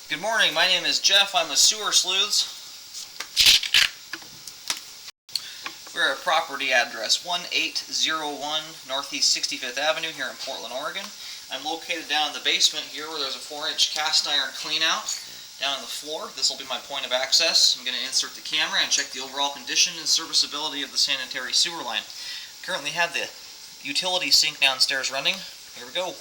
Good morning, my name is Jeff. I'm a Sewer Sleuths. We're at property address 1801 Northeast 65th Avenue here in Portland, Oregon. I'm located down in the basement here where there's a 4-inch cast iron cleanout down on the floor. This will be my point of access. I'm going to insert the camera and check the overall condition and serviceability of the sanitary sewer line. Currently have the utility sink downstairs running. Here we go.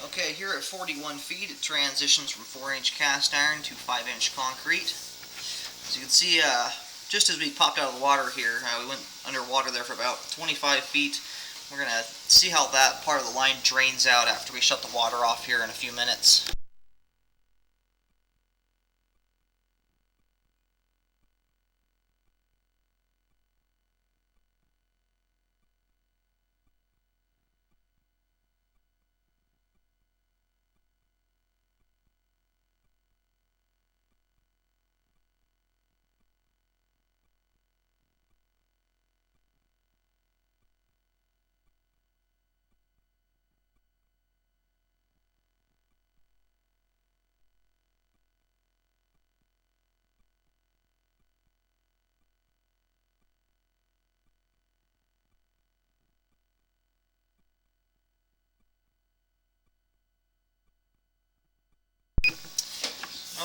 Okay, here at 41 feet, it transitions from 4-inch cast iron to 5-inch concrete. As you can see, just as we popped out of the water here, we went underwater there for about 25 feet. We're going to see how that part of the line drains out after we shut the water off here in a few minutes.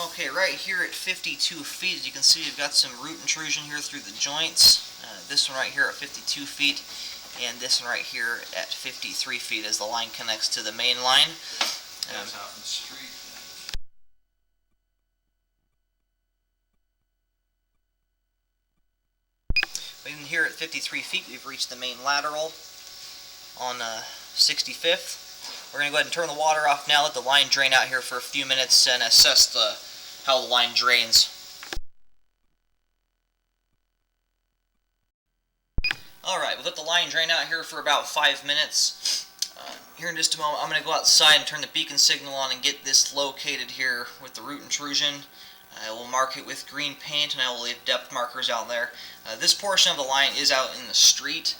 Okay, right here at 52 feet, as you can see, you've got some root intrusion here through the joints. This one right here at 52 feet, and this one right here at 53 feet as the line connects to the main line. That's out in the street. And here at 53 feet, we've reached the main lateral on 65th. We're going to go ahead and turn the water off now, let the line drain out here for a few minutes, and assess how the line drains. Alright, we'll let the line drain out here for about 5 minutes. Here in just a moment, I'm going to go outside and turn the beacon signal on and get this located here with the root intrusion. I will mark it with green paint, and I will leave depth markers out there. This portion of the line is out in the street,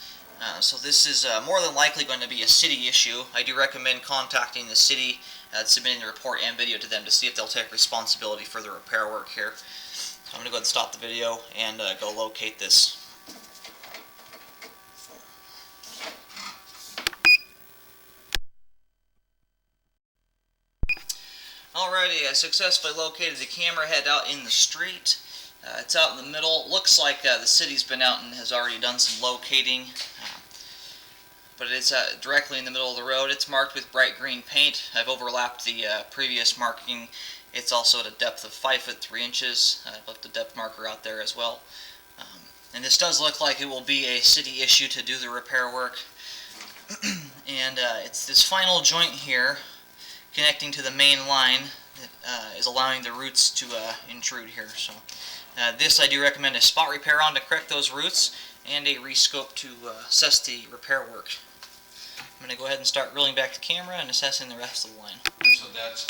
so this is more than likely going to be a city issue. I do recommend contacting the city, submitting the report and video to them to see if they'll take responsibility for the repair work here. So I'm going to go ahead and stop the video and go locate this. Alrighty, I successfully located the camera head out in the street. It's out in the middle. Looks like the city's been out and has already done some locating, but it's directly in the middle of the road. It's marked with bright green paint. I've overlapped the previous marking. It's also at a depth of 5 foot 3 inches. I've left a depth marker out there as well. And this does look like it will be a city issue to do the repair work. And it's this final joint here connecting to the main line that is allowing the roots to intrude here. So this I do recommend a spot repair on to correct those roots and a rescope to assess the repair work. I'm going to go ahead and start reeling back the camera and assessing the rest of the line. So that's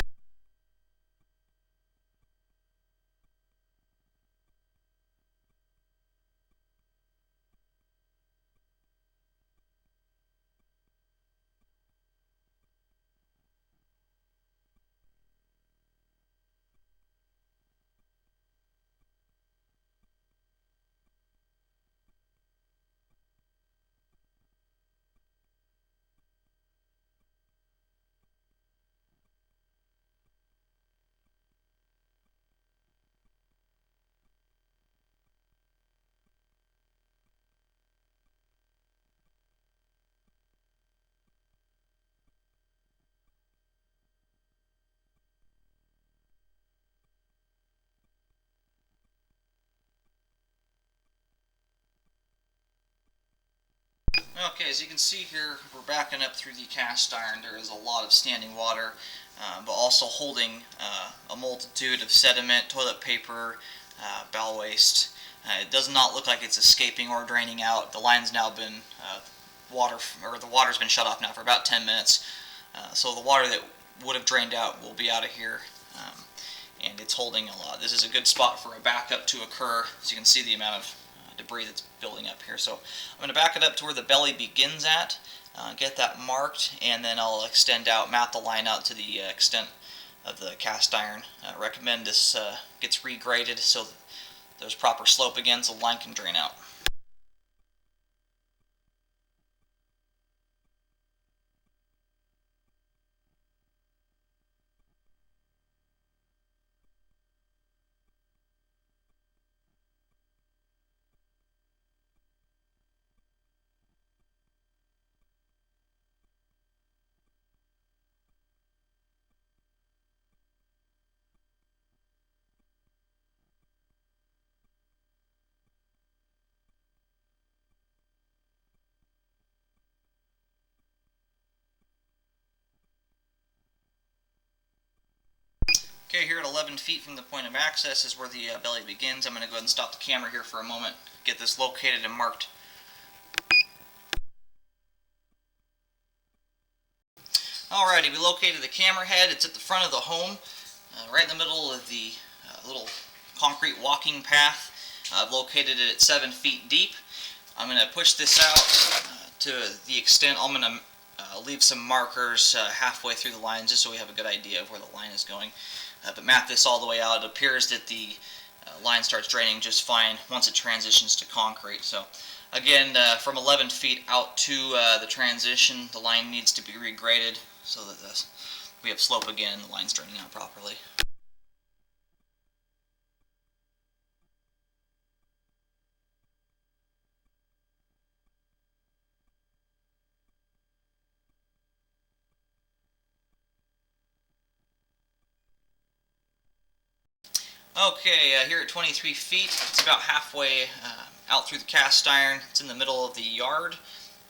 Okay, as you can see here, we're backing up through the cast iron. There is a lot of standing water, but also holding a multitude of sediment, toilet paper, bowel waste. It does not look like it's escaping or draining out. The line's now been the water's been shut off now for about 10 minutes. So the water that would have drained out will be out of here, and it's holding a lot. This is a good spot for a backup to occur, as you can see the amount of debris that's building up here. So I'm going to back it up to where the belly begins at, get that marked, and then I'll extend out, map the line out to the extent of the cast iron. Recommend this gets regraded so that there's proper slope again so the line can drain out. Okay, here at 11 feet from the point of access is where the belly begins. I'm going to go ahead and stop the camera here for a moment, get this located and marked. Alrighty, we located the camera head. It's at the front of the home, right in the middle of the little concrete walking path. I've located it at 7 feet deep. I'm going to push this out to the extent. I'm going to leave some markers halfway through the line just so we have a good idea of where the line is going. But map this all the way out. It appears that the line starts draining just fine once it transitions to concrete. So again, from 11 feet out to the transition, the line needs to be regraded so that we have slope again and the line's draining out properly. Okay, here at 23 feet, it's about halfway out through the cast iron. It's in the middle of the yard,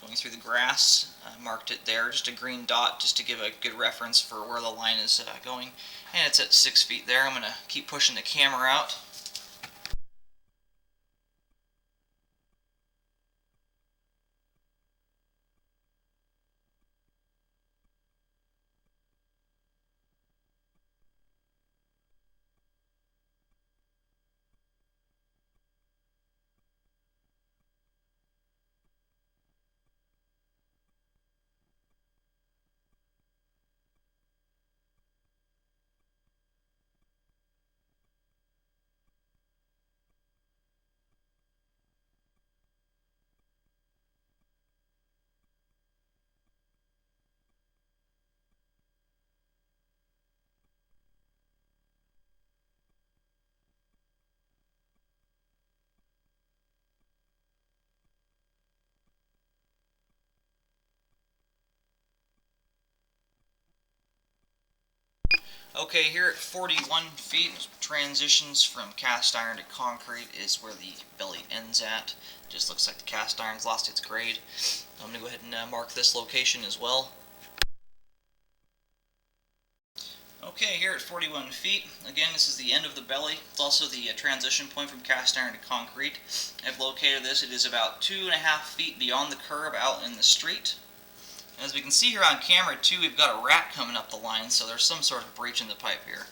going through the grass. Marked it there, just a green dot, just to give a good reference for where the line is going. And it's at 6 feet there. I'm going to keep pushing the camera out. Okay, here at 41 feet, transitions from cast iron to concrete is where the belly ends at. Just looks like the cast iron's lost its grade. I'm going to go ahead and mark this location as well. Okay, here at 41 feet, again this is the end of the belly. It's also the transition point from cast iron to concrete. I've located this. It is about 2.5 feet beyond the curb out in the street. As we can see here on camera too, we've got a rat coming up the line, so there's some sort of breach in the pipe here.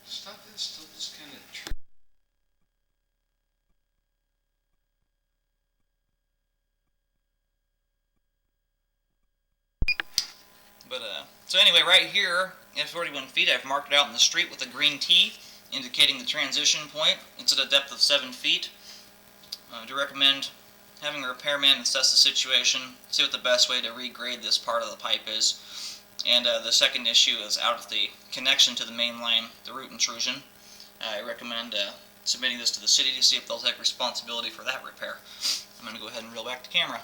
Stuff is still just kind of So anyway, right here at 41 feet, I've marked it out in the street with a green T, indicating the transition point. It's at a depth of 7 feet. I do recommend having a repairman assess the situation, see what the best way to regrade this part of the pipe is. And the second issue is out of the connection to the main line, the root intrusion. I recommend submitting this to the city to see if they'll take responsibility for that repair. I'm going to go ahead and reel back the camera.